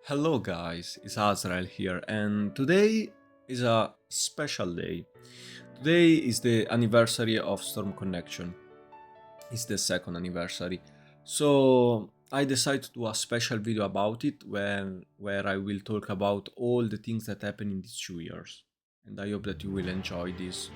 Hello guys, it's Azrael here and today is a special day. Today is the anniversary of Storm Connection. It's the second anniversary. So I decided to do a special video about it where I will talk about all the things that happened in these 2 years. And I hope that you will enjoy this.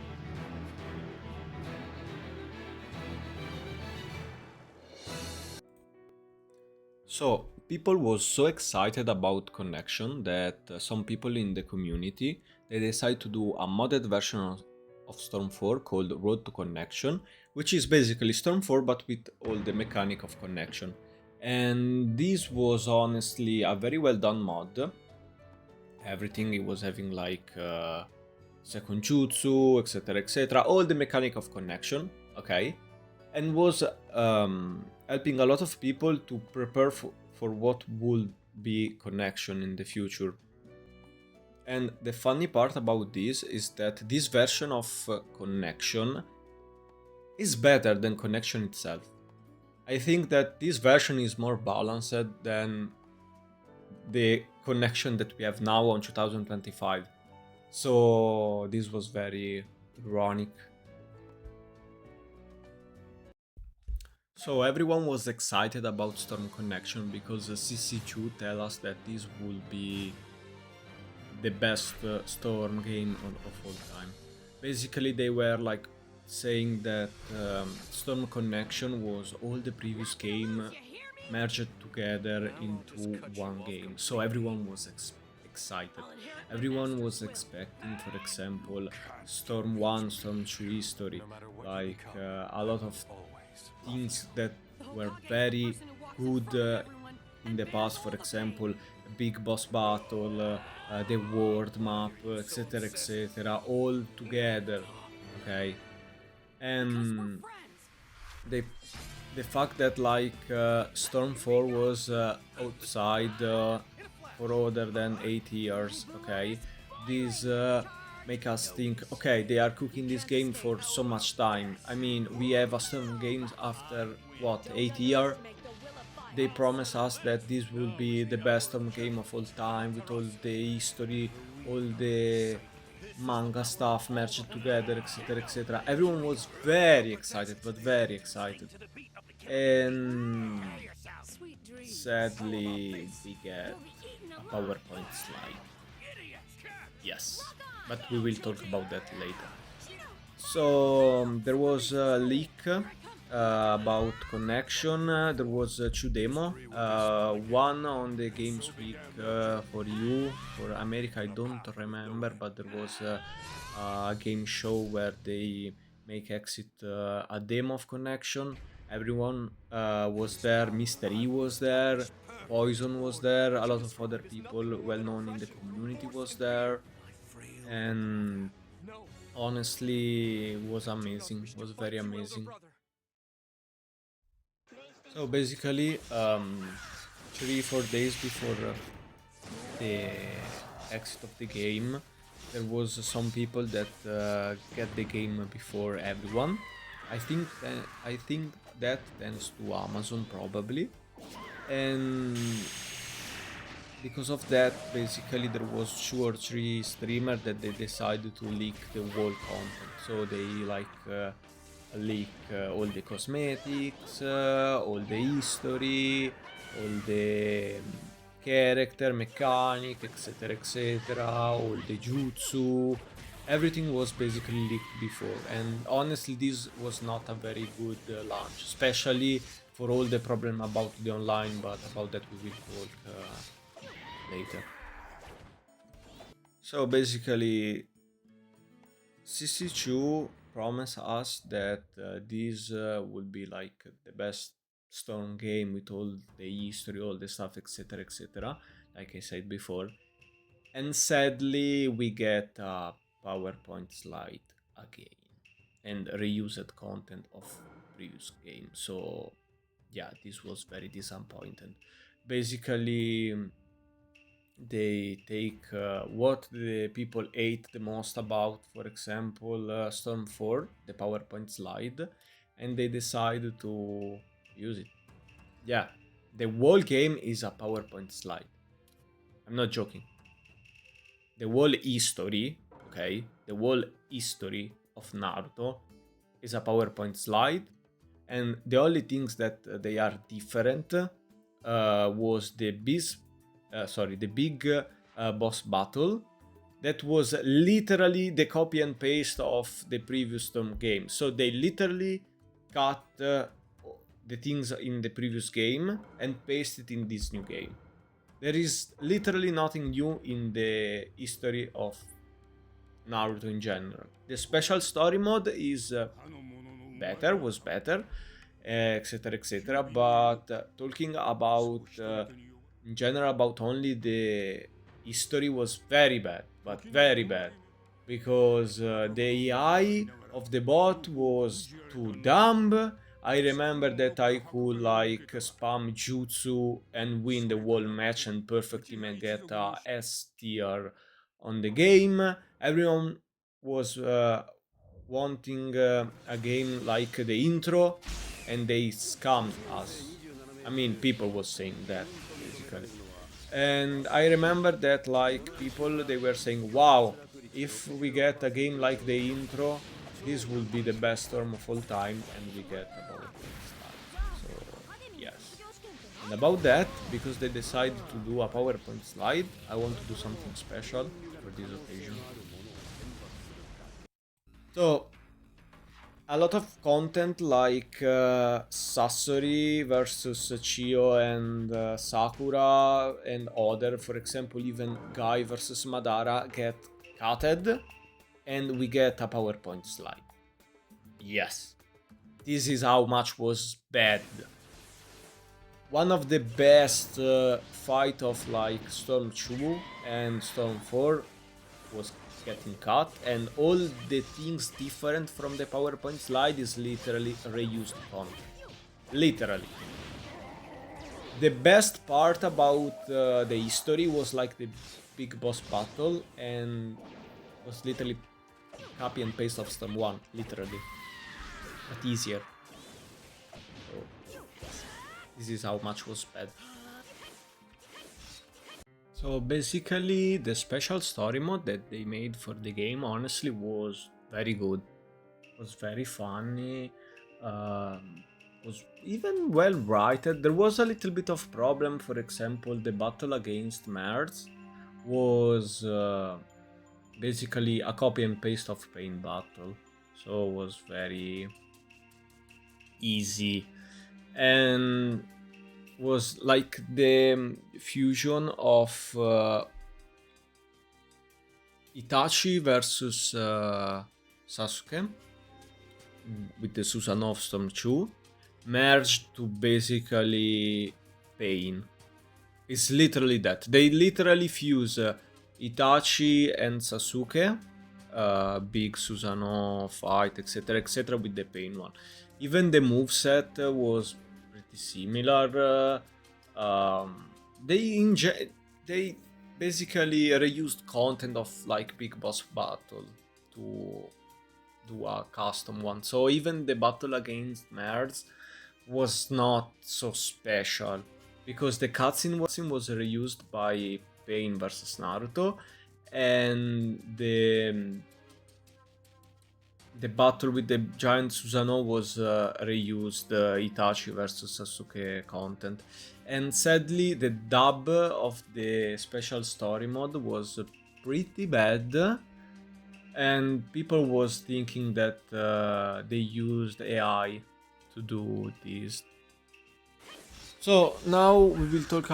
So people was so excited about Connection that some people in the community they decided to do a modded version of Storm 4 called Road to Connection, which is basically Storm 4 but with all the mechanic of Connection. And this was honestly a very well done mod. Everything it was having like second jutsu, etc., etc., all the mechanic of Connection, okay, and was helping a lot of people to prepare for what would be Connection in the future. And the funny part about this is that this version of Connection is better than Connection itself. I think that this version is more balanced than the Connection that we have now on 2025. So this was very ironic. So everyone was excited about Storm Connection because CC2 tell us that this will be the best Storm game of all time. Basically, they were like saying that Storm Connection was all the previous game merged together into one game. So everyone was excited. Everyone was expecting, for example, Storm 1, Storm 2 history, like a lot of things that were very good in the past, for example, big boss battle, the world map, etc., etc., all together, okay? And the the fact that like Storm 4 was outside for other than 8 years, okay, this make us think, okay, they are cooking this game for so much time. I mean, we have a Storm games after what, 8 years. They promise us that this will be the best Storm game of all time with all the history, all the manga stuff merged together, etc., etc. Everyone was very excited, but very excited. And sadly, we get a PowerPoint slide. Yes, but we will talk about that later. So there was a leak about Connection. There was two demo. One on the Games Week for you, for America. I don't remember, but there was a game show where they make exit a demo of Connection. Everyone was there. Mr. E was there. Poison was there. A lot of other people well known in the community was there, and honestly it was amazing, it was very amazing. So basically 3 4 days before the exit of the game there was some people that get the game before everyone. I think that thanks to Amazon probably. And because of that, basically there was 2 or 3 streamers that they decided to leak the whole content. So they like leak all the cosmetics, all the history, all the character mechanic, etc., etc., all the jutsu. Everything was basically leaked before, and honestly, this was not a very good launch, especially for all the problem about the online. But about that we will talk later. So basically, CC2 promised us that this would be like the best Storm game with all the history, all the stuff, etc., etc., like I said before. And sadly, we get a PowerPoint slide again and reused content of previous game. So yeah, this was very disappointing. Basically, they take what the people ate the most about, for example, Storm 4, the PowerPoint slide, and they decide to use it. Yeah, the whole game is a PowerPoint slide. I'm not joking. The whole history, okay, the whole history of Naruto is a PowerPoint slide, and the only things that they are different was the big boss battle that was literally the copy and paste of the previous Storm game. So they literally cut the things in the previous game and pasted in this new game. There is literally nothing new in the history of Naruto in general. The special story mode is was better, etc, etc. But talking about in general about only the history was very bad, but very bad, because the AI of the bot was too dumb. I remember that I could like spam jutsu and win the whole match and perfectly get a S tier on the game. Everyone was wanting a game like the intro, and they scammed us. I mean, people was saying that basically. And I remember that like people they were saying, "Wow, if we get a game like the intro, this will be the best Storm of all time," and we get a PowerPoint slide. So yes. And about that, because they decided to do a PowerPoint slide, I want to do something special for this occasion. So a lot of content like Sasori versus Chio and Sakura and other, for example, even Guy versus Madara get cutted, and we get a PowerPoint slide. Yes, this is how much was bad. One of the best fight of like Storm 2 and Storm 4 was getting cut, and all the things different from the PowerPoint slide is literally reused content. Literally. The best part about the history was like the big boss battle, and was literally copy and paste of Storm 1, literally. But easier. So, yes. This is how much was bad. So basically, the special story mode that they made for the game honestly was very good. Was very funny. Was even well written. There was a little bit of problem. For example, the battle against Merz was basically a copy and paste of Pain battle, so it was very easy and was like the fusion of Itachi versus Sasuke with the Susanoo Storm 2 merged to basically Pain. It's literally that. They literally fuse Itachi and Sasuke, big Susanoo fight, etc, etc, with the Pain one. Even the moveset was pretty similar. They basically reused content of like Big Boss Battle to do a custom one. So even the battle against Merz was not so special, because the cutscene was reused by Pain versus Naruto, and the battle with the giant Susanoo was reused Itachi versus Sasuke content. And sadly, the dub of the special story mode was pretty bad, and people was thinking that they used AI to do this. So now we will talk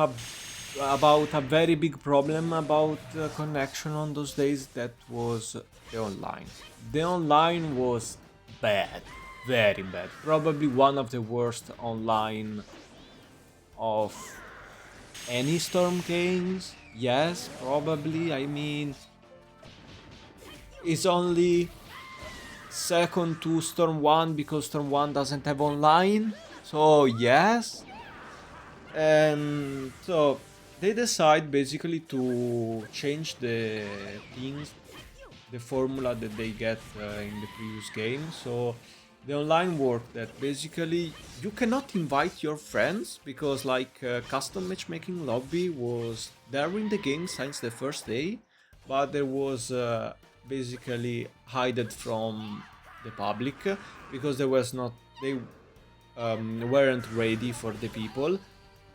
about a very big problem about connection on those days. That was the online. The online was bad, very bad. Probably one of the worst online of any Storm games. Yes, probably. I mean, it's only second to Storm 1 because Storm 1 doesn't have online. So yes. And so they decide basically to change the things, the formula that they get in the previous game. So the online work that basically you cannot invite your friends because like custom matchmaking lobby was there in the game since the first day, but there was basically hidden from the public because there was not they weren't ready for the people.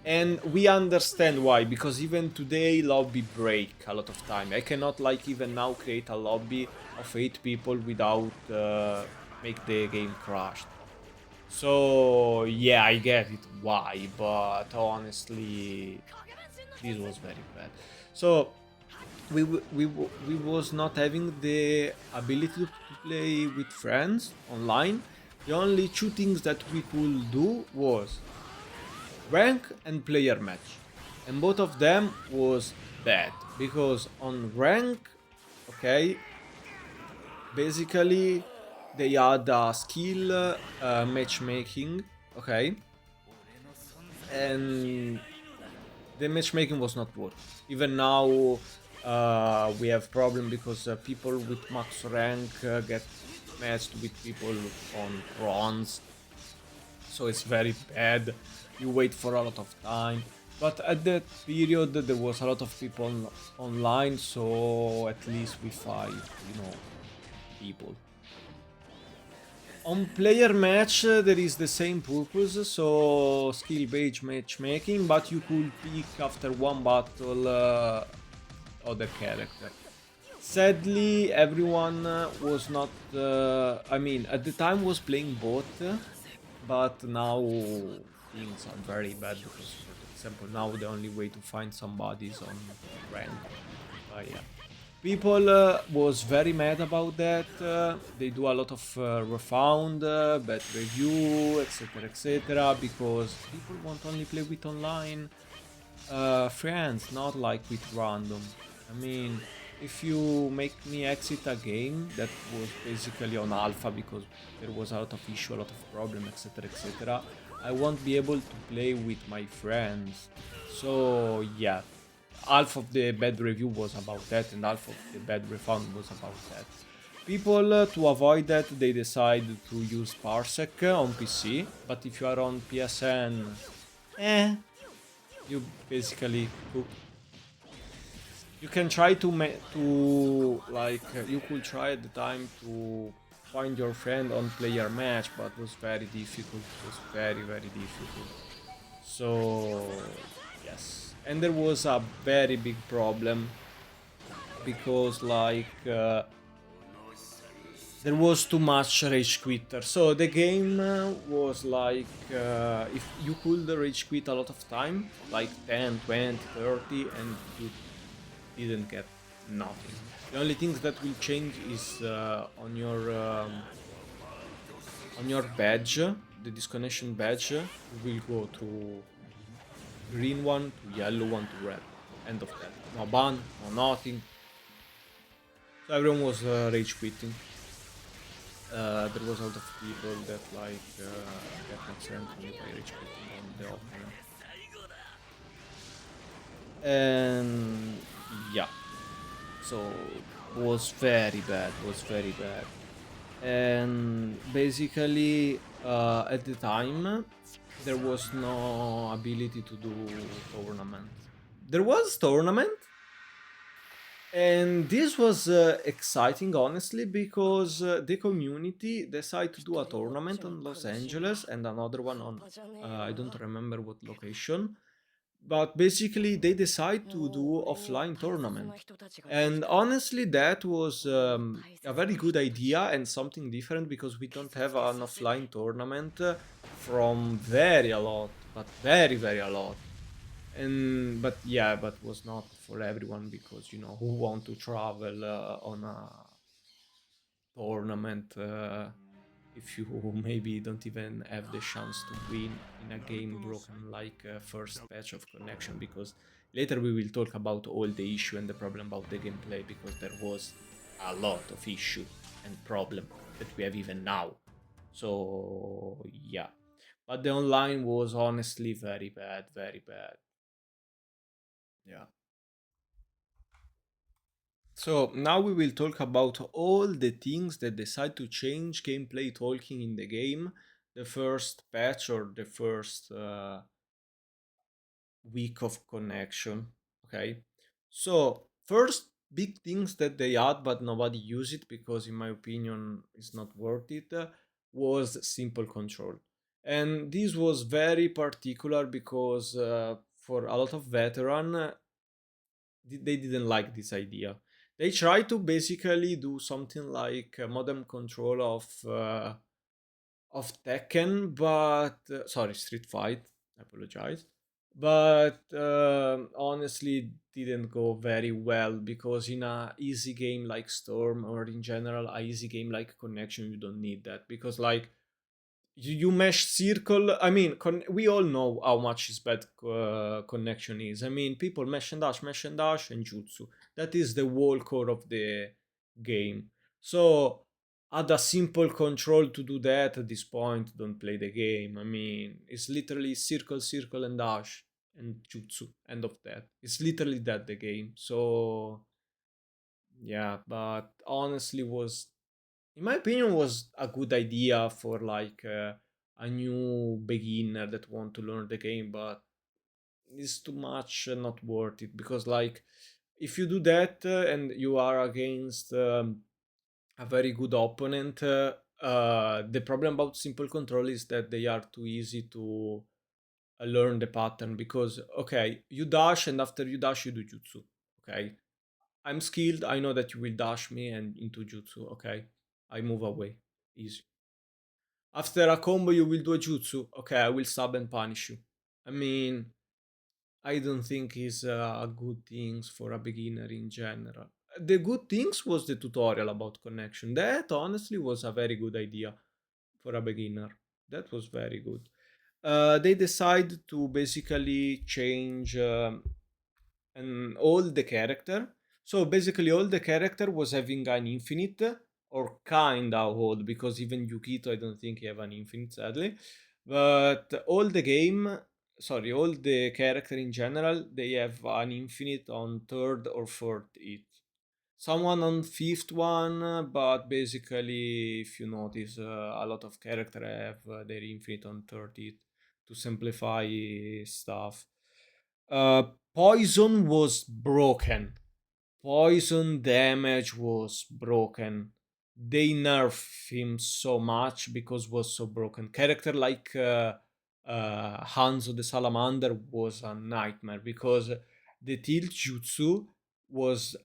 And we understand why, because even today lobby break a lot of time. I cannot like even now create a lobby of 8 people without make the game crashed. So yeah, I get it why, but honestly, this was very bad. So we was not having the ability to play with friends online. The only two things that we could do was rank and player match, and both of them was bad because on rank, okay, basically they had a skill matchmaking, okay, and the matchmaking was not working. Even now, we have problem because people with max rank get matched with people on bronze, so it's very bad. You wait for a lot of time. But at that period, there was a lot of people online, so at least we fight, people. On player match, there is the same purpose, so skill-based matchmaking, but you could pick after one battle other character. Sadly, everyone was not. I mean, at the time was playing bot, but now things are very bad because, for example, now the only way to find somebody is on rank. But yeah. People was very mad about that. They do a lot of refound, bad review, etc., etc. Because people want only play with online friends, not like with random. I mean, if you make me exit a game that was basically on alpha because there was a lot of issue, a lot of problem, etc., etc., I won't be able to play with my friends. So yeah, half of the bad review was about that, and half of the bad refund was about that. People, to avoid that, they decide to use Parsec on PC, but if you are on PSN, eh, you basically cook. You can try to you could try at the time to find your friend on player match, but it was very difficult. It was very very difficult. So yes, and there was a very big problem because there was too much rage quitter. So the game was like if you could rage quit a lot of time, like 10, 20, 30, and you didn't get nothing. The only thing that will change is on your badge, the disconnection badge will go to green one to yellow one to red. End of that. No ban, no nothing. So everyone was rage quitting. There was a lot of people that get max rank only by rage quitting on the offline. And yeah, so was very bad. Was very bad. And basically, at the time, there was no ability to do tournament. There was tournament, and this was exciting, honestly, because the community decided to do a tournament on Los Angeles and another one on I don't remember what location, but basically they decide to do offline tournament. And honestly, that was a very good idea and something different because we don't have an offline tournament from very a lot, but very very a lot. And but yeah, but was not for everyone because who want to travel on a tournament if you maybe don't even have the chance to win in a game broken like first patch of connection, because later we will talk about all the issue and the problem about the gameplay, because there was a lot of issue and problem that we have even now. So yeah, but the online was honestly very bad, very bad. Yeah. So now we will talk about all the things that decide to change gameplay talking in the game. The first patch or the first week of connection. Okay. So first big things that they had but nobody used it because in my opinion it's not worth it was simple control. And this was very particular because for a lot of veteran they didn't like this idea. They tried to basically do something like a modem control of Tekken, but sorry, Street Fight. I apologize, but honestly, didn't go very well because in a easy game like Storm or in general a easy game like Connection, you don't need that because like you mesh circle. I mean, we all know how much is bad connection is. I mean, people mesh and dash, and jutsu. That is the whole core of the game. So, add a simple control to do that at this point. Don't play the game. I mean, it's literally circle, circle, and dash, and jutsu. End of that. It's literally that the game. So, yeah, but honestly, was in my opinion was a good idea for like a new beginner that want to learn the game, but it's too much not worth it because like if you do that and you are against a very good opponent, the problem about simple control is that they are too easy to learn the pattern because okay, you dash and after you dash you do jutsu. Okay, I'm skilled, I know that you will dash me and into jutsu. Okay, I move away, easy. After a combo, you will do a jutsu. Okay, I will sub and punish you. I mean, I don't think is a good things for a beginner in general. The good things was the tutorial about connection. That honestly was a very good idea for a beginner. That was very good. They decide to basically change and all the character. So basically, all the character was having an infinite or kinda old because even Yukito, I don't think he have an infinite, sadly. But all the game, sorry, all the character in general, they have an infinite on third or fourth hit. Someone on fifth one, but basically, if you notice, a lot of character have their infinite on third hit to simplify stuff. Uh, Poison was broken. Poison damage was broken. They nerfed him so much because was so broken. Character like Hanzo the Salamander was a nightmare because the tilt jutsu was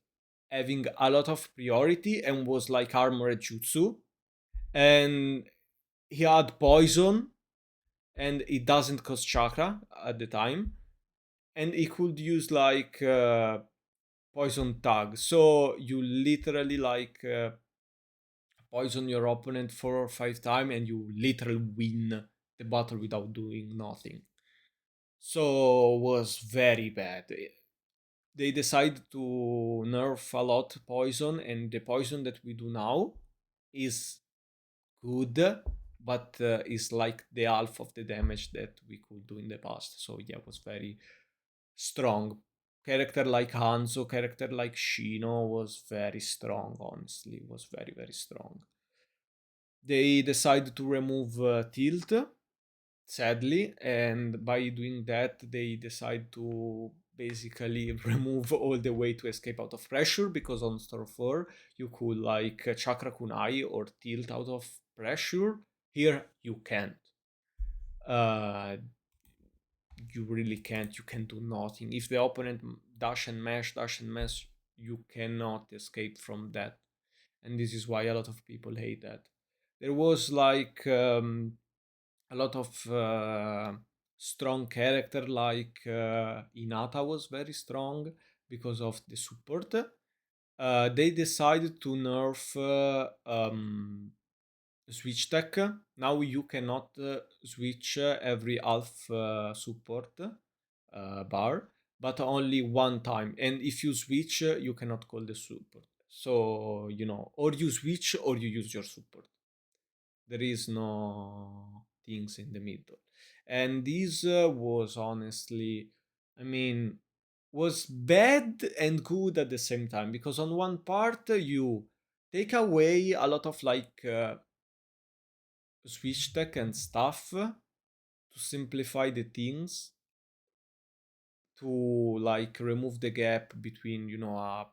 having a lot of priority and was like armored jutsu, and he had poison and it doesn't cost chakra at the time, and he could use like poison tag. So you literally like poison your opponent 4 or 5 times, and you literally win the battle without doing nothing. So was very bad. They decided to nerf a lot poison, and the poison that we do now is good, but is like the half of the damage that we could do in the past. So yeah, it was very strong. Character like Hanzo, character like Shino was very strong, honestly. Was very, very strong. They decided to remove Tilt, sadly, and by doing that, they decide to basically remove all the way to escape out of pressure because on Star 4 you could like Chakra Kunai or Tilt out of pressure. Here you can't. Uh, you really can't. You can do nothing. If the opponent dash and mash, you cannot escape from that. And this is why a lot of people hate that. There was like a lot of strong character, like Inata was very strong because of the support. They decided to nerf switch tech. Now you cannot switch every half support bar, but only one time. And if you switch, you cannot call the support. So, you know, or you switch or you use your support. There is no things in the middle. And this was honestly, I mean, was bad and good at the same time, because on one part you take away a lot of like switch tech and stuff to simplify the things, to like remove the gap between, you know, a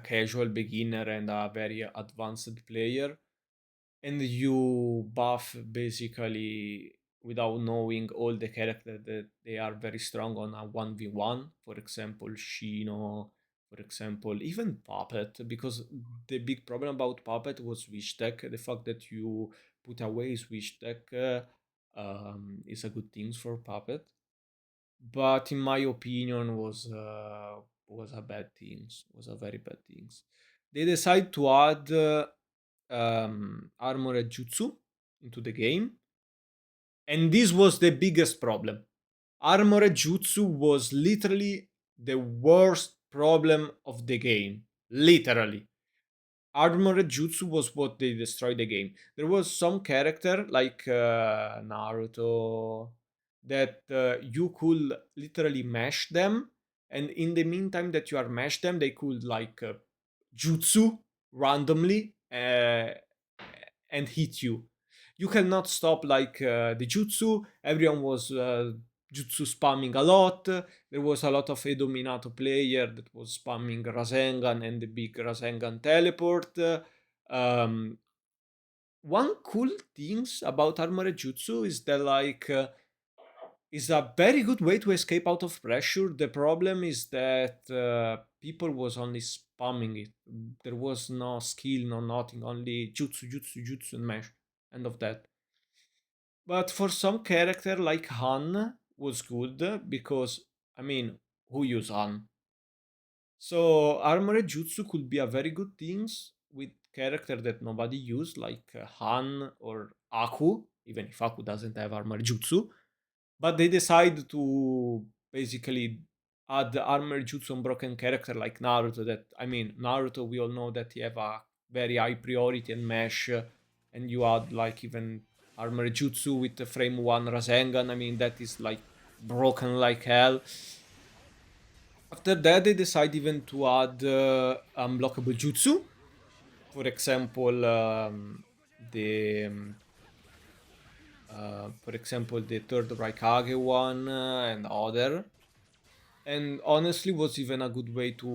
casual beginner and a very advanced player, and you buff basically without knowing all the characters that they are very strong on a 1v1, for example Shino, for example even Puppet, because the big problem about Puppet was switch tech. The fact that you put away switch tech is a good thing for Puppet, but in my opinion was a bad things, was a very bad things. They decide to add armored jutsu into the game, and this was the biggest problem. Armored jutsu was literally the worst problem of the game, literally. Armored jutsu was what they destroyed the game. There was some character like Naruto that you could literally mash them, and in the meantime that you are mash them, they could like jutsu randomly and hit you. You cannot stop like the jutsu. Everyone was jutsu spamming a lot. There was a lot of Edo Minato player that was spamming Rasengan and the big Rasengan teleport. Um, One cool things about Armored Jutsu is that like is a very good way to escape out of pressure. The problem is that people was only spamming it. There was no skill, no nothing, only jutsu, jutsu, jutsu, and mash. End of that. But for some character like Han was good because I mean, who use Han? So armored jutsu could be a very good things with character that nobody use like Han or Aku, even if Aku doesn't have armored jutsu. But they decide to basically add the armor jutsu on broken character like Naruto. That I mean, Naruto, we all know that he have a very high priority and mesh, and you add like even armor jutsu with the frame one Rasengan. I mean, that is like broken like hell. After that, they decide even to add unblockable jutsu. For example, the third Raikage one and other. And honestly was even a good way to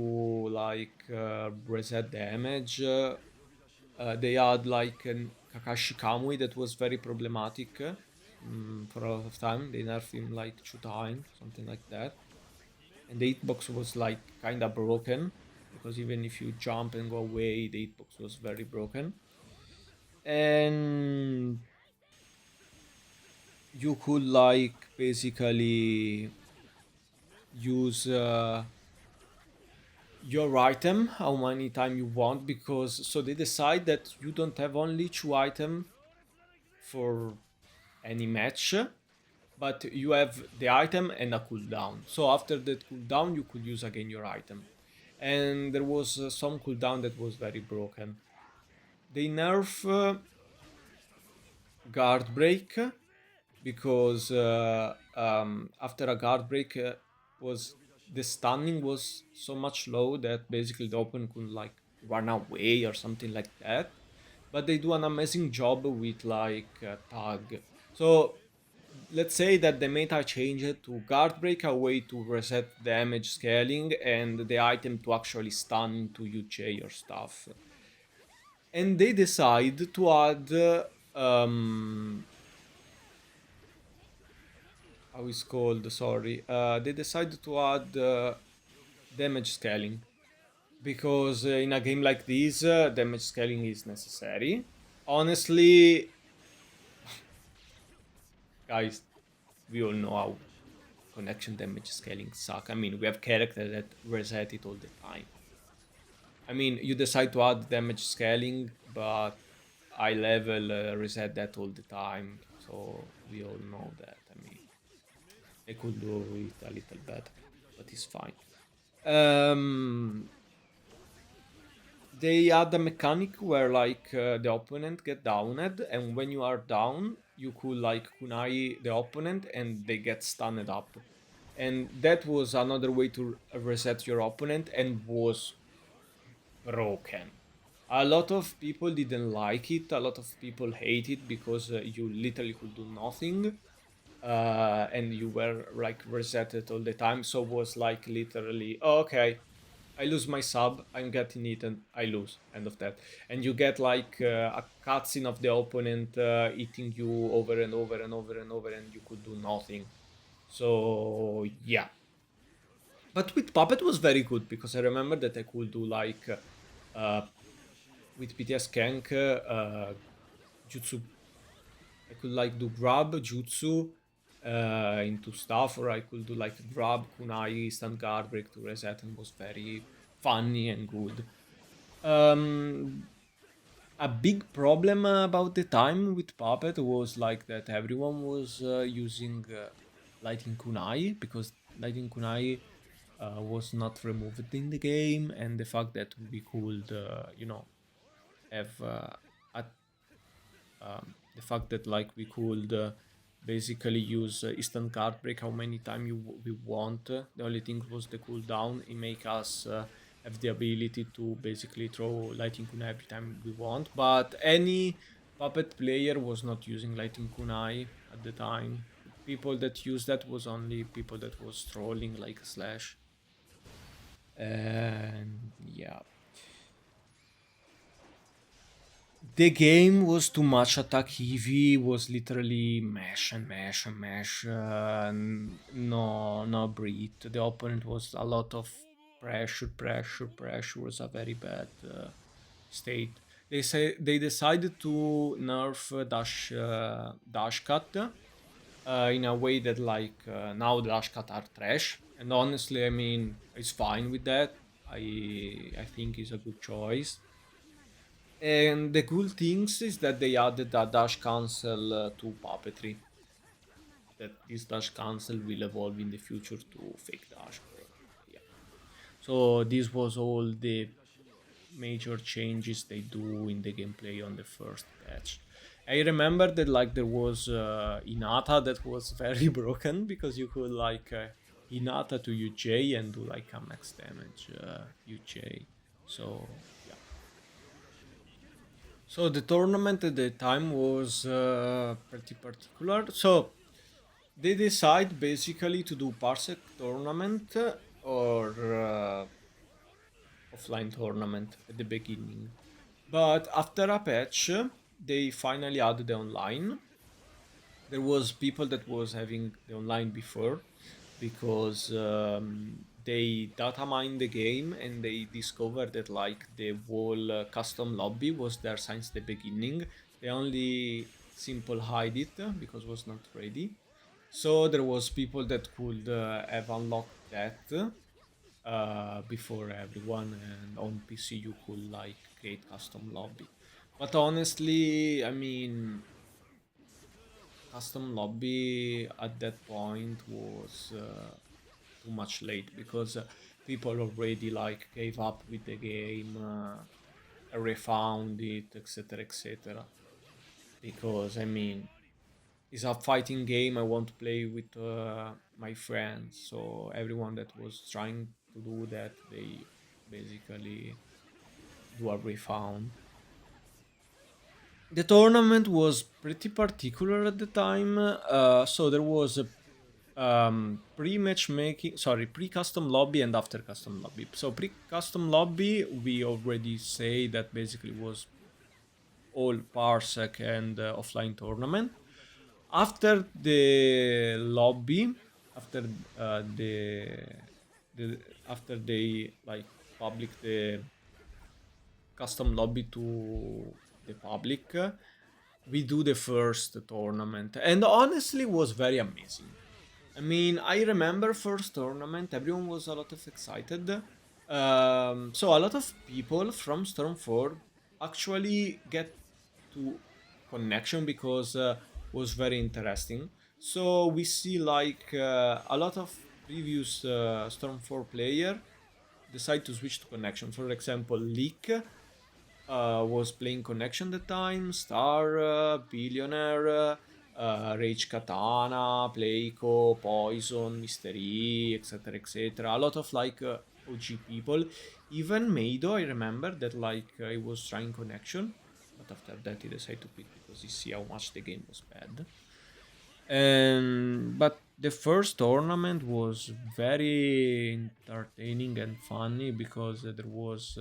like reset damage. They had like an Kakashi Kamui that was very problematic for a lot of time. They nerfed him like 2 times, something like that. And the hitbox was like kind of broken because even if you jump and go away, the hitbox was very broken. And you could like basically use your item how many time you want, because so they decide that you don't have only 2 item for any match, but you have the item and a cooldown. So after that cooldown you could use again your item, and there was some cooldown that was very broken. They nerf guard break because after a guard break was the stunning was so much low that basically the opponent could like run away or something like that. But they do an amazing job with like tag. So let's say that the meta changed to guard break, a way to reset damage scaling and the item to actually stun into UJ or stuff. And they decide to add how is called, sorry, they decided to add damage scaling because in a game like this damage scaling is necessary. Honestly, guys, we all know how connection damage scaling suck. I mean, we have characters that reset it all the time. I mean, you decide to add damage scaling, but high level reset that all the time, so we all know that. I mean, I could do it a little better, but it's fine. They add a mechanic where like the opponent get downed, and when you are down, you could like kunai the opponent, and they get stunned up. and that was another way to reset your opponent and was broken. A lot of people didn't like it. A lot of people hate it because you literally could do nothing, and you were like resetted all the time. So it was like literally, oh, okay, I lose my sub, I'm getting eaten, I lose. End of that. And you get like a cutscene of the opponent eating you over and over and over and over, and you could do nothing. So yeah. But with Puppet was very good because I remember that I could do like uh, with PTS Kank, Jutsu. I could like do grab Jutsu into stuff, or I could do like grab Kunai, instant guard break to reset, and was very funny and good. Um, a big problem about the time with Puppet was like that everyone was using Lighting Kunai because Lighting Kunai was not removed in the game, and the fact that we could, have a the fact that like we could basically use instant card break how many time we want. The only thing was the cooldown. It make us have the ability to basically throw lightning kunai every time we want. But any puppet player was not using lightning kunai at the time. People that used that was only people that was trolling like a slash. And yeah, the game was too much attack heavy, was literally mash and mash and mash. No breathe. The opponent was a lot of pressure was a very bad state. They decided to nerf dash cut in a way that like now dash cut are trash. And honestly, I mean, it's fine with that. I think it's a good choice. And the cool things is that they added a dash cancel to puppetry. That this dash cancel will evolve in the future to fake dash. But yeah. So this was all the major changes they do in the gameplay on the first patch. I remember that like there was Inata that was very broken because you could like Inata to UJ and do like a max damage UJ. So yeah. So the tournament at the time was pretty particular. So they decide basically to do parsec tournament or offline tournament at the beginning. But after a patch, they finally added the online. There was people that was having the online before because they data mined the game and they discovered that like the whole custom lobby was there since the beginning. They only simple hide it because it was not ready. So there was people that could have unlocked that before everyone, and on PC you could like create custom lobby. But honestly, I mean, custom lobby at that point was too much late because people already like gave up with the game, refound it, etc., etc. Because I mean, it's a fighting game. I want to play with my friends. So everyone that was trying to do that, they basically do a refound. The tournament was pretty particular at the time. So there was a pre-matchmaking, sorry, pre-custom lobby and after custom lobby. So pre-custom lobby, we already say that basically was all parsec and offline tournament. After the lobby, after the after they like public the custom lobby to the public, we do the first tournament, and honestly was very amazing. I mean, I remember first tournament, everyone was a lot of excited. So a lot of people from Storm 4 actually get to connection because was very interesting. So we see like a lot of previous Storm 4 player decide to switch to connection. For example, Leak was playing connection at the time, Star, Billionaire. Rage Katana, Playco, Poison, Mystery, E, etc., etc. A lot of like OG people. Even Meido, I remember that like he was trying connection, but after that he decided to quit because he see how much the game was bad. And but the first tournament was very entertaining and funny because there was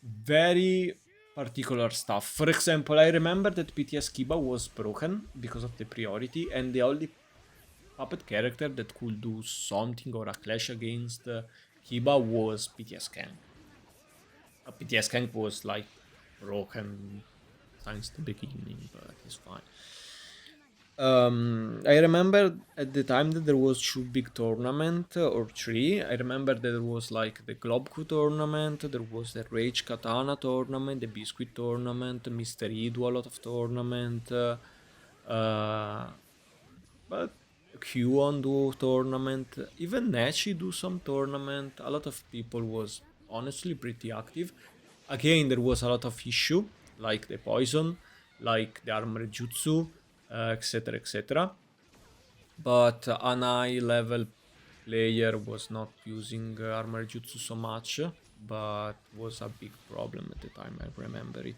very particular stuff. For example, I remember that PTS Kiba was broken because of the priority, and the only puppet character that could do something or a clash against Kiba was PTS Kank. PTS Kank was like broken since the beginning, but it's fine. I remember at the time that there was two big tournament or three. I remember that there was like the Globku tournament, there was the Rage Katana tournament, the Biscuit tournament, Mr. E do a lot of tournament, uh, but Q1 do tournament, even Nachi do some tournament. A lot of people was honestly pretty active. Again, there was a lot of issue like the poison, like the armor jutsu, etc., etc. But an high level player was not using armor jutsu so much, but was a big problem at the time. I remember it.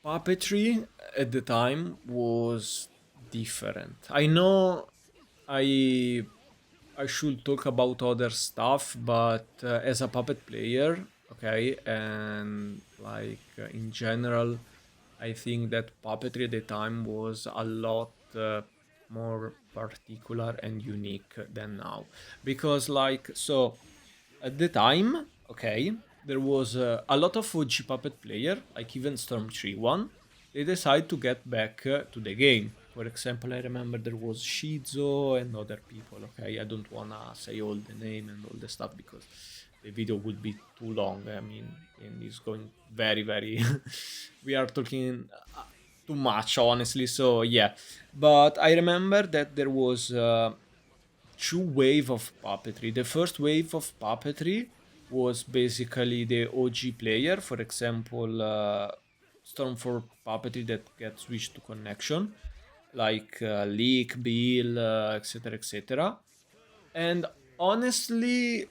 Puppetry at the time was different. I know I I should talk about other stuff, but as a puppet player, okay, and like in general, I think that puppetry at the time was a lot more particular and unique than now. Because, like, so at the time, okay, there was a lot of OG puppet player, like even Storm 3-1, they decide to get back to the game. For example, I remember there was Shizo and other people, okay? I don't wanna say all the name and all the stuff because the video would be too long. I mean, and it's going very, very. We are talking too much, honestly. So yeah, but I remember that there was two wave of puppetry. The first wave of puppetry was basically the OG player, for example, Storm for puppetry that gets switched to connection, like Leak, Bill, etc., etc. And honestly,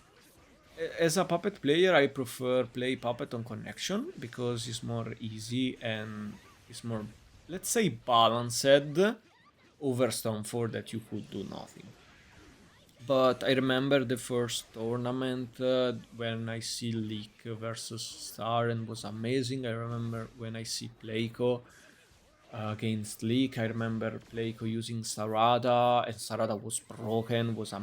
as a puppet player, I prefer play puppet on connection because it's more easy and it's more, let's say, balanced over Storm 4 that you could do nothing. But I remember the first tournament when I see Leak versus Star and was amazing. I remember when I see Playco against Leak. I remember Playco using Sarada, and Sarada was broken, was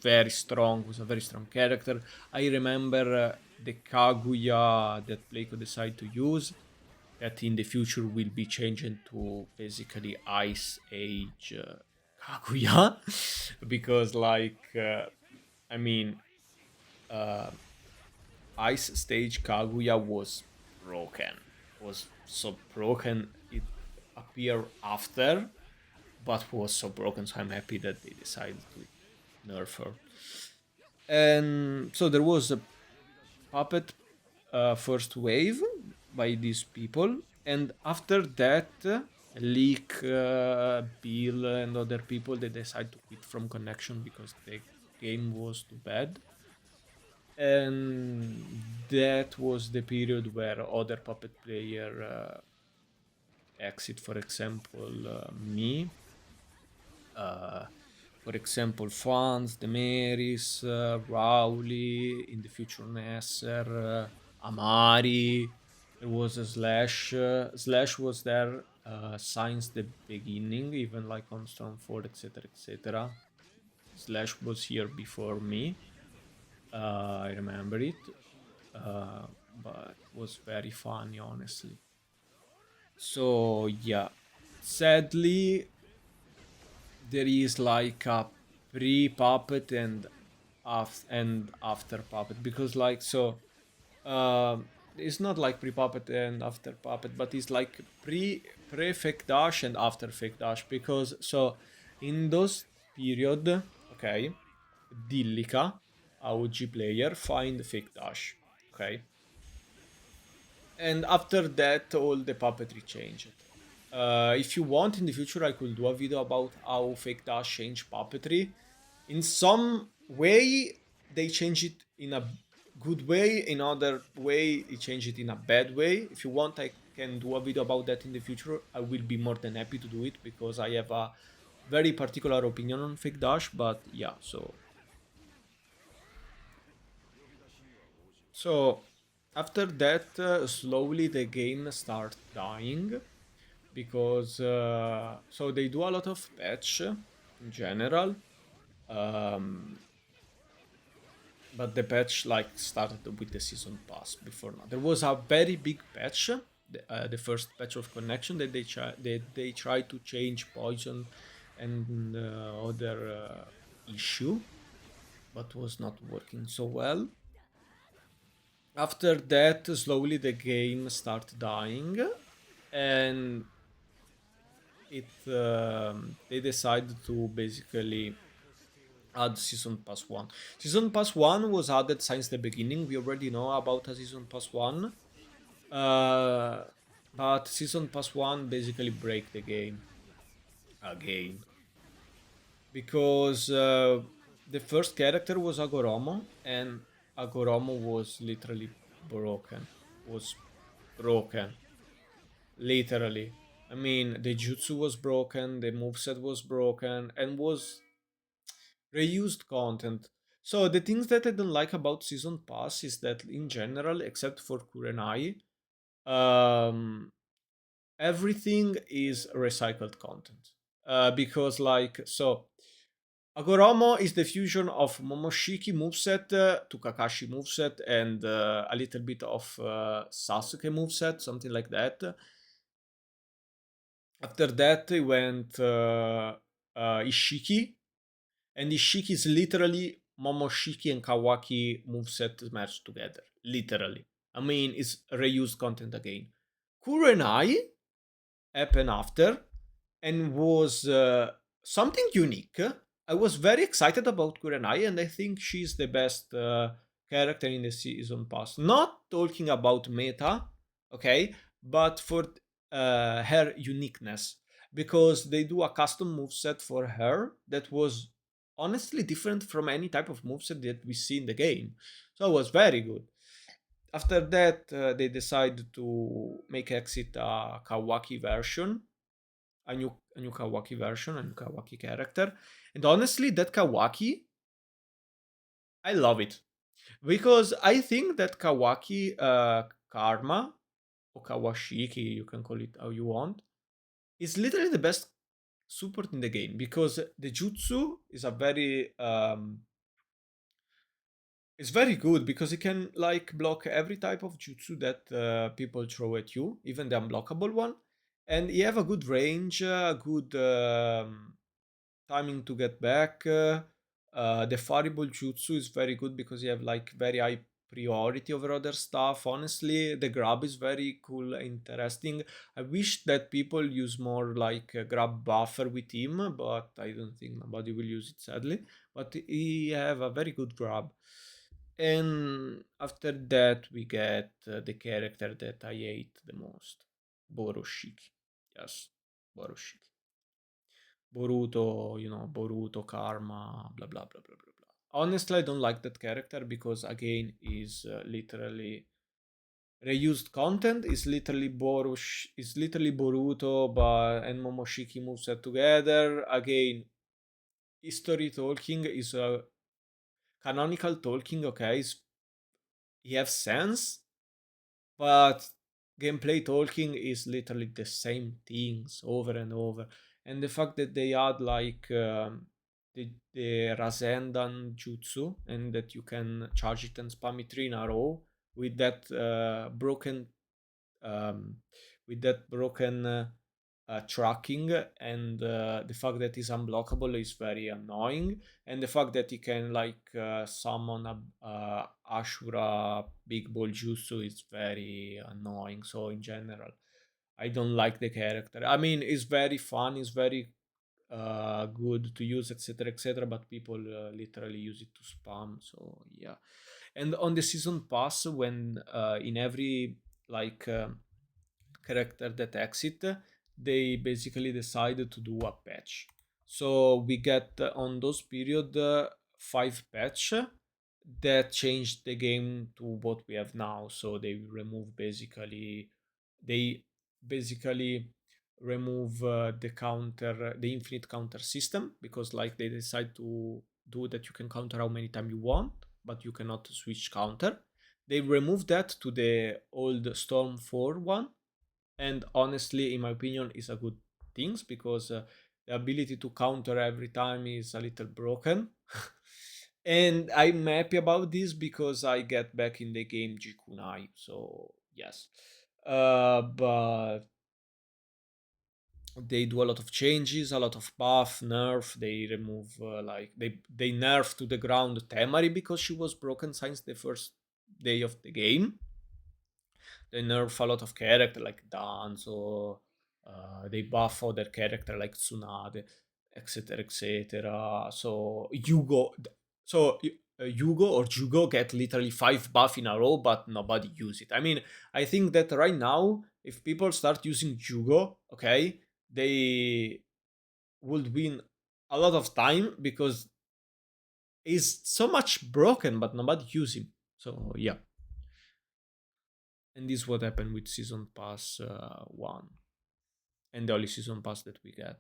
very strong, was a very strong character. I remember the Kaguya that Playco decided to use, that in the future will be changed to basically Ice Age Kaguya, because I mean, uh, Ice Stage Kaguya was broken, was so broken it appeared after, but was so broken. So I'm happy that they decided to nerf her. And so there was a puppet first wave by these people, and after that, Leak, Bill, and other people they decide to quit from connection because the game was too bad. And that was the period where other puppet player exit. For example, me. Uh, for example, Fans, Demaris, Rowley, in the future Nesser, Amari. There was a Slash. Slash was there since the beginning, even like on Stormford, etc., etc. Slash was here before me. I remember it, but was very funny, honestly. So yeah, sadly, there is like a pre-puppet and after puppet because like so it's not like pre-puppet and after puppet, but it's like pre-fake dash and after fake dash because so in those period, okay, Dillica, a OG player, find fake dash, okay, And after that, all the puppetry changed. If you want, in the future, I could do a video about how Fake Dash changed puppetry. In some way, they change it in a good way. In other way, they change it in a bad way. If you want, I can do a video about that in the future. I will be more than happy to do it because I have a very particular opinion on Fake Dash. But yeah, so after that, slowly the game starts dying because so they do a lot of patch in general, um, but the patch like started with the season pass before now. There was a very big patch, the first patch of connection that they tried to change poison and other issue, but was not working so well. After that, slowly the game started dying, and they decided to basically add season pass one. Season pass one was added since the beginning. We already know about a season pass one, uh, but season pass one basically break the game again because the first character was Agoromo, and Agoromo was literally broken. Was broken. Literally. I mean, the jutsu was broken, the moveset was broken, and was reused content. So the things that I don't like about Season Pass is that in general, except for Kurenai, um, everything is recycled content. Because like so Agoromo is the fusion of Momoshiki moveset to Kakashi moveset and a little bit of Sasuke moveset, something like that. After that, we went Ishiki, and Ishiki is literally Momoshiki and Kawaki moveset matched together. Literally. I mean, it's reused content again. Kurenai happened after and was something unique. I was very excited about Kurenai, and I think she's the best character in the season pass. Not talking about meta, okay, but for her uniqueness, because they do a custom moveset for her that was honestly different from any type of moveset that we see in the game. So it was very good. After that, they decided to make exit a Kawaki version, a new Kawaki version, a new Kawaki character. And honestly, that Kawaki, I love it because I think that Kawaki Karma or Kawashiki, you can call it how you want, is literally the best support in the game because the jutsu is a very it's very good because it can like block every type of jutsu that people throw at you, even the unblockable one, and you have a good range, a good timing to get back. The variable jutsu is very good because you have like very high priority over other stuff. Honestly, the grab is very cool, interesting. I wish that people use more like a grab buffer with him, but I don't think nobody will use it sadly. But he have a very good grab. And after that, we get the character that I hate the most, Boroshiki. Yes, Boroshiki. Boruto, Boruto, Karma, blah blah blah blah blah blah. Honestly, I don't like that character because again is literally reused content. Is literally Boruto, but and Momoshiki moveset together. Again, history talking is a canonical talking. Okay, he have sense, but gameplay talking is literally the same things over and over. And the fact that they add like the Rasendan jutsu and that you can charge it and spam it three in a row with that um, broken tracking, and the fact that it's unblockable is very annoying, and the fact that he can like summon a Ashura big ball jutsu is very annoying. So in general, I don't like the character. I mean, it's very fun, it's very good to use, etc., etc., but people literally use it to spam. So yeah. And on the season pass, when in every like character that exit, they basically decided to do a patch. So we get on those period five patch that changed the game to what we have now. So they basically remove the infinite counter system, because like they decide to do that you can counter how many times you want, but you cannot switch counter. They remove that to the old Storm 4 one, and honestly, in my opinion, is a good things, because the ability to counter every time is a little broken. And I'm happy about this because I get back in the game Jikunai. So yes, but they do a lot of changes, a lot of buff, nerf. They remove they nerf to the ground Temari because she was broken since the first day of the game. They nerf a lot of character like Danzo. They buff other character like Tsunade, etc., etc. So Yugo or Jugo get literally five buff in a row, but nobody use it. I mean, I think that right now, if people start using Jugo, okay, they would win a lot of time because he's so much broken, but nobody use him. So yeah, and this is what happened with Season Pass 1, and the only Season Pass that we get.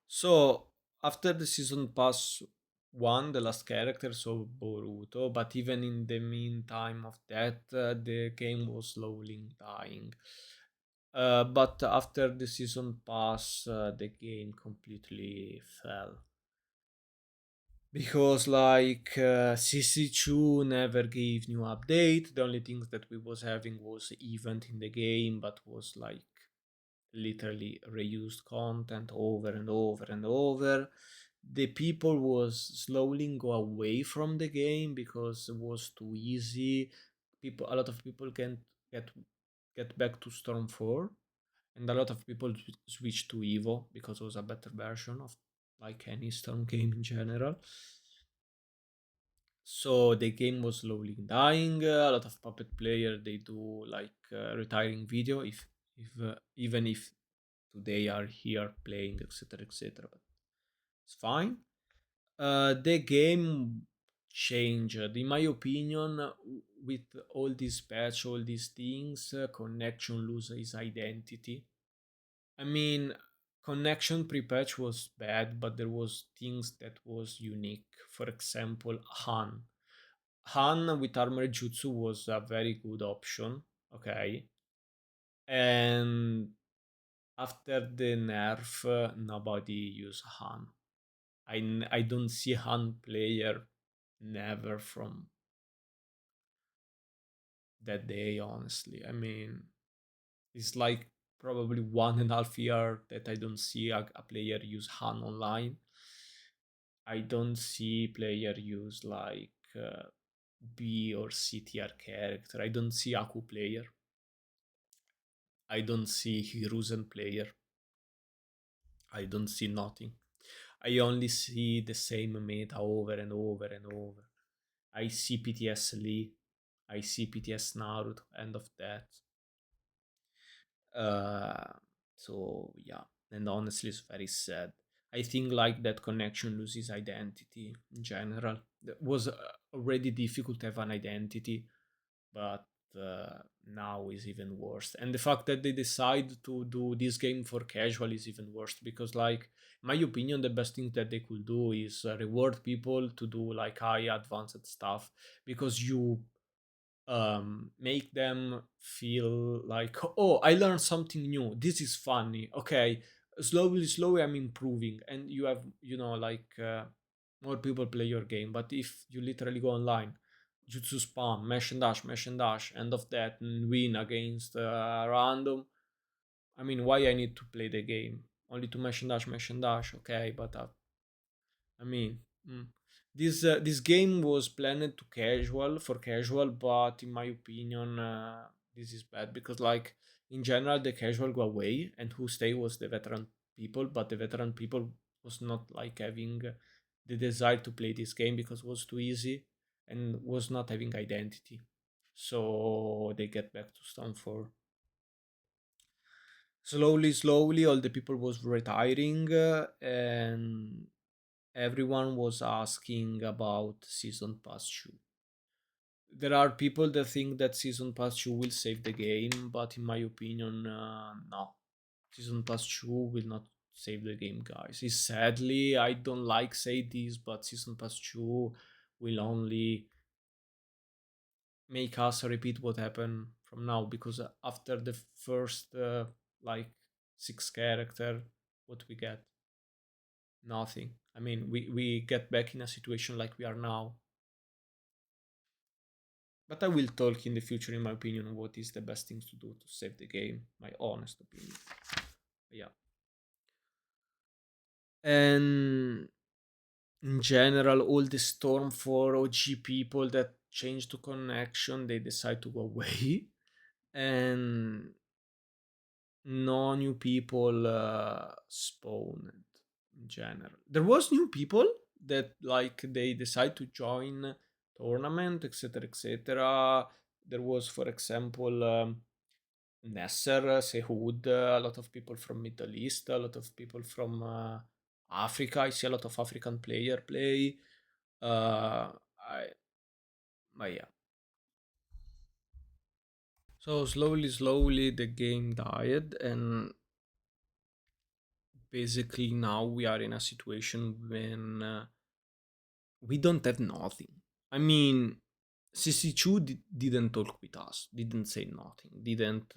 So after the Season Pass 1, the last character, so Boruto, but even in the meantime of that, the game was slowly dying. But after the Season Pass, the game completely fell. Because like CC2 never gave new update. The only things that we was having was event in the game, but was like literally reused content over and over and over. The people was slowly go away from the game because it was too easy. A lot of people can get get back to Storm 4, and a lot of people switch to Evo because it was a better version of like any Storm game in general. So the game was slowly dying. A lot of puppet player they do like retiring video if even if today are here playing, etc., etc. But it's fine. The game changed, in my opinion, with all these patch, all these things. Connection lose its identity. I mean, connection pre-patch was bad, but there was things that was unique. For example, Han with armor jutsu was a very good option. Okay, and after the nerf, nobody use Han. I don't see Han player never from that day, honestly. I mean, it's like probably 1.5 year that I don't see a player use Han online. I don't see player use like B or CTR character. I don't see Aku player. I don't see Hiruzen player. I don't see nothing. I only see the same meta over and over and over. I see PTS Lee. I see PTS Naruto. End of that. Uh, so yeah, and honestly, it's very sad. I think like that connection loses identity in general. It was already difficult to have an identity, but now is even worse. And the fact that they decide to do this game for casual is even worse because, like, in my opinion, the best thing that they could do is reward people to do like high advanced stuff because you make them feel like, oh, I learned something new, this is funny, okay, slowly I'm improving, and you have, like more people play your game. But if you literally go online, jutsu spam, mash and dash, end of that, and win against random, I mean, why I need to play the game? Only to mash and dash, okay, but I mean, this game was planned to casual for casual, but in my opinion, this is bad because like in general the casual go away, and who stay was the veteran people, but the veteran people was not like having the desire to play this game because it was too easy and was not having identity. so they get back to Stanford. Slowly, all the people was retiring, and everyone was asking about Season Pass 2. There are people that think that Season Pass 2 will save the game, but in my opinion, no. Season Pass 2 will not save the game, guys. It's sadly, I don't like say this, but Season Pass 2 will only make us repeat what happened from now, because after the first like 6 character, what we get? Nothing. I mean, we get back in a situation like we are now. But I will talk in the future, in my opinion, what is the best thing to do to save the game. My honest opinion. Yeah. And in general, all the Storm 4 OG people that change to connection, they decide to go away. And no new people spawned in general. There was new people that like they decide to join tournament, etc., etc. There was, for example, Nasser, Sehud, a lot of people from Middle East, a lot of people from Africa. I see a lot of African player play. I, but yeah. So slowly, the game died, and basically now we are in a situation when we don't have nothing. I mean, CC2 didn't talk with us, didn't say nothing, didn't.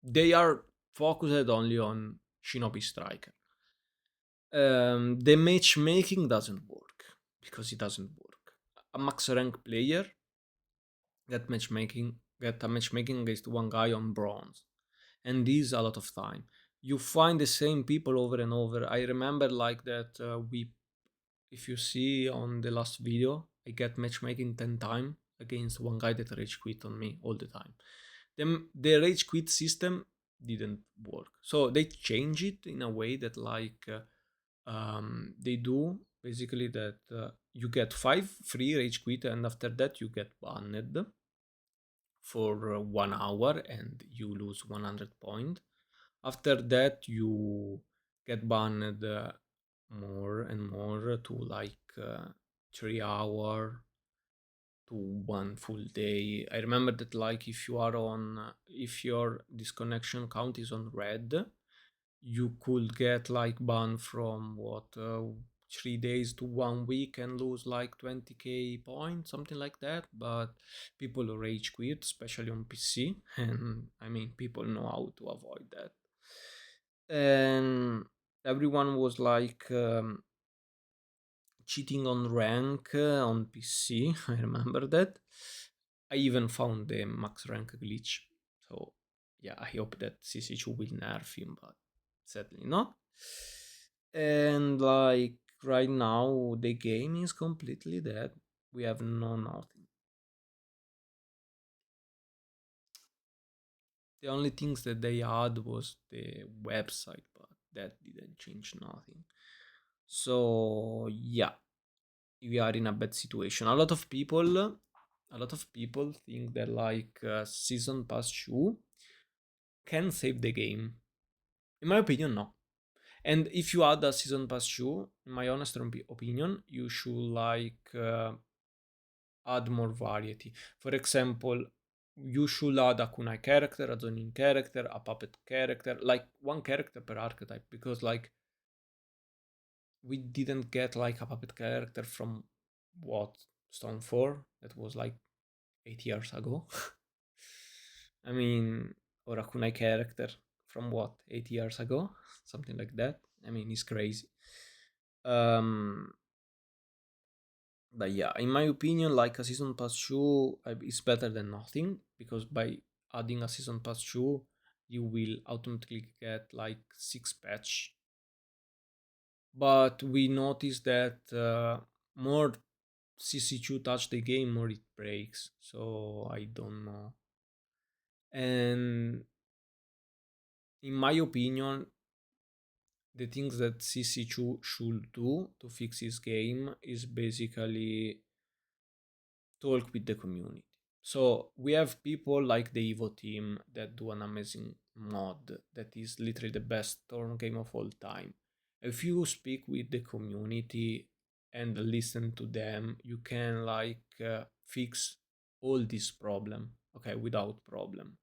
They are focused only on Shinobi Striker. The matchmaking doesn't work because it doesn't work. A max rank player get a matchmaking against one guy on bronze, and this a lot of time. You find the same people over and over. I remember like that we if you see on the last video, I get matchmaking 10 times against one guy that rage quit on me all the time. The rage quit system didn't work. So they change it in a way that they do basically that you get 5 free rage quit, and after that you get banned for 1 hour and you lose 100 points. After that you get banned more and more to 3 hour to one full day. I remember that like if you are on if your disconnection count is on red, you could get like ban from 3 days to 1 week and lose like 20k points, something like that. But people rage quit, especially on PC, and I mean people know how to avoid that. And everyone was like cheating on rank on PC. I remember that. I even found the max rank glitch. So yeah, I hope that CC2 will nerf him, but sadly not. And like right now, the game is completely dead. We have no nothing. The only things that they had was the website, but that didn't change nothing. So yeah, we are in a bad situation. A lot of people think that like season pass 2 can save the game. In my opinion, no. And if you add a season pass 2, in my honest opinion, you should like add more variety. For example, you should add a kunai character, a zonin character, a puppet character, like one character per archetype, because like we didn't get like a puppet character from what Stone 4 that was like 8 years ago. I mean, or a kunai character from what 8 years ago, something like that. I mean, it's crazy. Um, but yeah, in my opinion, like a season pass 2 is better than nothing, because by adding a season pass 2, you will automatically get like 6 patch. But we noticed that more CC2 touch the game, more it breaks. So I don't know. And in my opinion, the things that CC2 should do to fix his game is basically talk with the community. So we have people like the Evo team that do an amazing mod that is literally the best Storm game of all time. If you speak with the community and listen to them, you can fix all this problem, okay, without problem.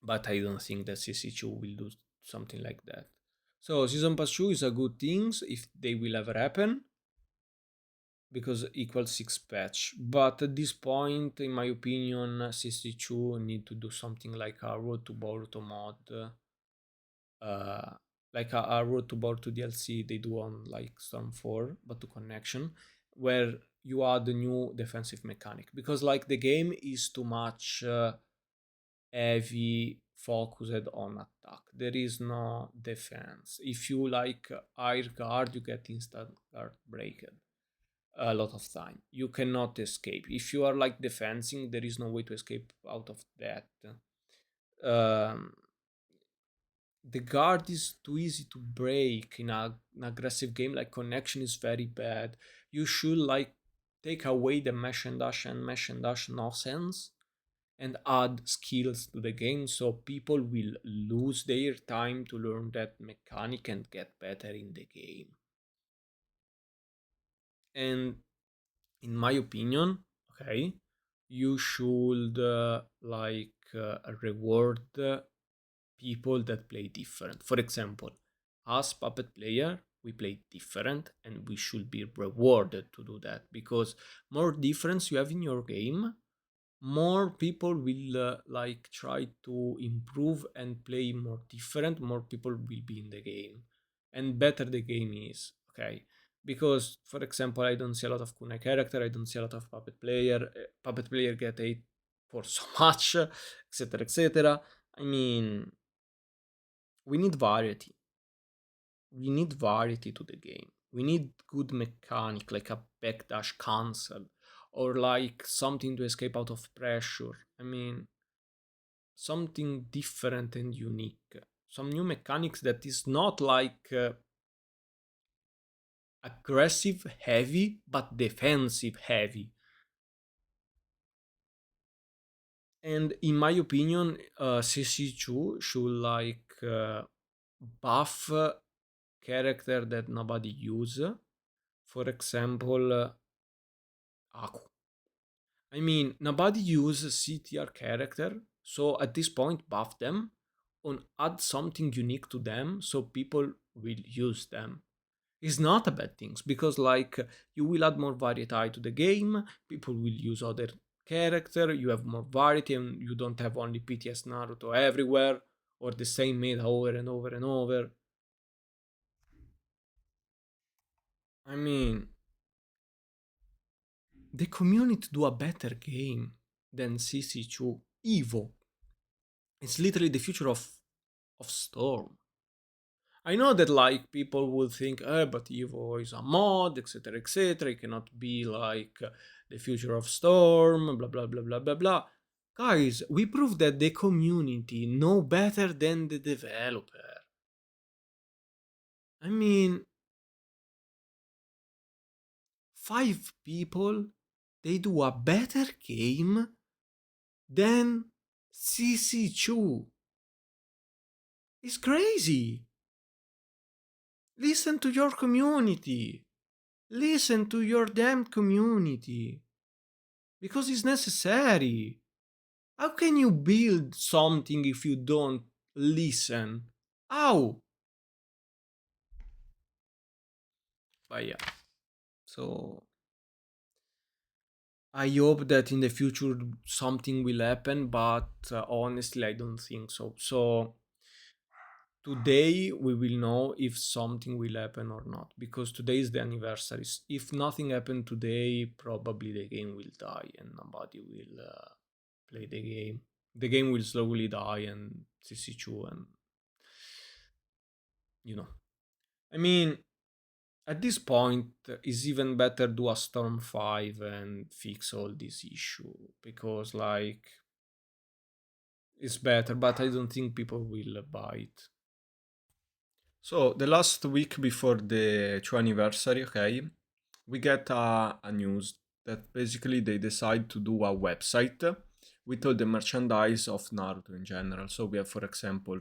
But I don't think that CC2 will do something like that. So Season Pass 2 is a good thing if they will ever happen, because equals 6 patch. But at this point, in my opinion, CC2 need to do something like a Road to Boruto mod, uh, like a Road to Boruto DLC they do on like Storm 4, but to connection, where you add a new defensive mechanic, because like the game is too much heavy focused on attack. There is no defense. If you like air guard, you get instant guard breaked a lot of time. You cannot escape. If you are like defending, there is no way to escape out of that. Um, the guard is too easy to break in an aggressive game. Like connection is very bad. You should like take away the mesh and dash nonsense and add skills to the game so people will lose their time to learn that mechanic and get better in the game. And in my opinion, okay, you should reward people that play different. For example, us puppet player, we play different and we should be rewarded to do that, because more difference you have in your game, more people will try to improve and play more different, more people will be in the game and better the game is, okay? Because for example, I don't see a lot of kunai character, I don't see a lot of puppet player get hate for so much, etc, etc. I mean, we need variety, we need variety to the game, we need good mechanic like a backdash cancel, or like something to escape out of pressure. I mean, something different and unique, some new mechanics that is not aggressive heavy but defensive heavy. And in my opinion, CC2 should buff character that nobody use. For example, Aku. I mean, nobody uses CTR character, so at this point, buff them and add something unique to them so people will use them. It's not a bad thing, because you will add more variety to the game, people will use other character, you have more variety, and you don't have only PTS Naruto everywhere or the same meta over and over and over. I mean, the community do a better game than CC2. Evo. It's literally the future of Storm. I know that people will think, but Evo is a mod, etc., etc. It cannot be the future of Storm, blah blah blah blah blah blah. Guys, we proved that the community know better than the developer. I mean, 5 people, they do a better game than CC2. It's crazy. Listen to your community. Listen to your damn community. Because it's necessary. How can you build something if you don't listen? How? But yeah. So I hope that in the future something will happen, but honestly, I don't think so. So today we will know if something will happen or not, because today is the anniversary. If nothing happened today, probably the game will die and nobody will play the game. The game will slowly die and CC2 and you know. I mean, at this point, it's even better do a Storm 5 and fix all this issue, because it's better, but I don't think people will buy it. So the last week before the 2 anniversary, okay, we get a news that basically they decide to do a website with all the merchandise of Naruto in general. So we have, for example,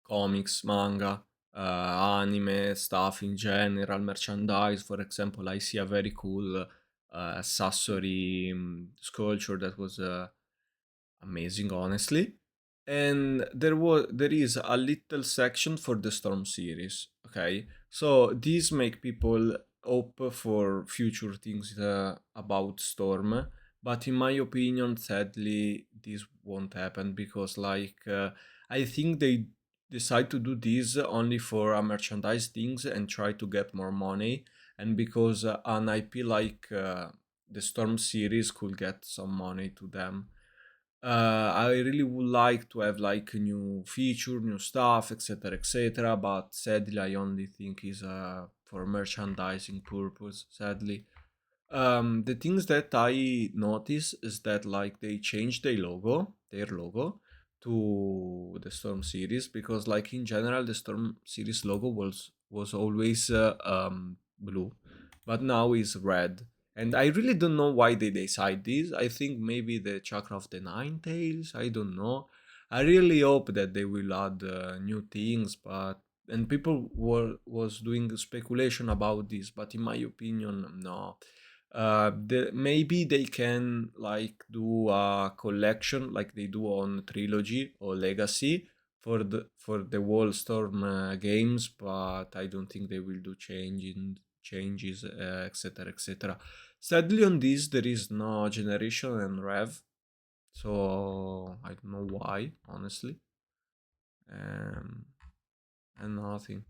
comics, manga, anime, stuff in general, merchandise. For example, I see a very cool Sasori sculpture that was amazing, honestly. And there is a little section for the Storm series. Okay, so these make people hope for future things about Storm. But in my opinion, sadly, this won't happen because, I think they decide to do this only for merchandise things and try to get more money. And because an IP like the Storm series could get some money to them. I really would like to have like a new feature, new stuff, etc., etc. But sadly, I only think is for merchandising purpose. Sadly, the things that I notice is that like they changed their logo to the Storm series because like in general the Storm series logo was always blue, but now is red. And I really don't know why they decide this. I think maybe the Chakra of the Nine Tails. I don't know. I really hope that they will add new things, but and people was doing speculation about this, but in my opinion, no. Maybe they can like do a collection like they do on Trilogy or Legacy for the whole Storm games, but I don't think they will do changes, etc., etc. Sadly, on this there is no generation and rev, so I don't know why, honestly, um, and nothing.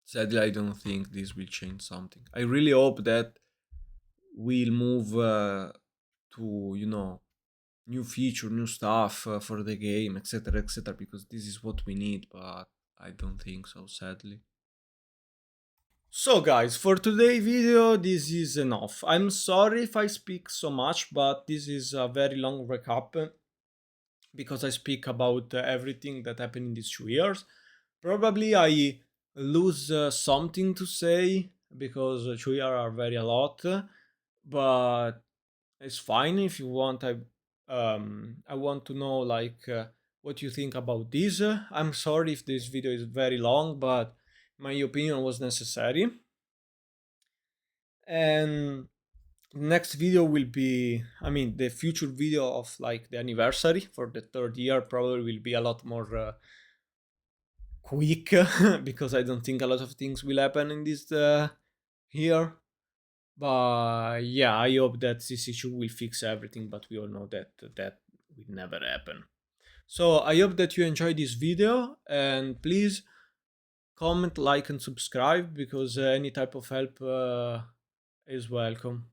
Sadly, I don't think this will change something. I really hope that we'll move to new feature, new stuff for the game, etc., etc. Because this is what we need, but I don't think so, sadly. So guys, for today video, this is enough. I'm sorry if I speak so much, but this is a very long recap because I speak about everything that happened in these 2 years. Probably I lose something to say because 2 years are very a lot, but it's fine if you want. I want to know what you think about this. I'm sorry if this video is very long, but my opinion was necessary. And next video will be, I mean, the future video of like the anniversary for the 3rd year probably will be a lot more quick because I don't think a lot of things will happen in this year. But yeah, I hope that this issue will fix everything, but we all know that that will never happen. So I hope that you enjoyed this video, and please comment, like, and subscribe because any type of help is welcome.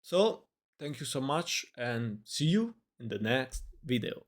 So thank you so much, and see you in the next video.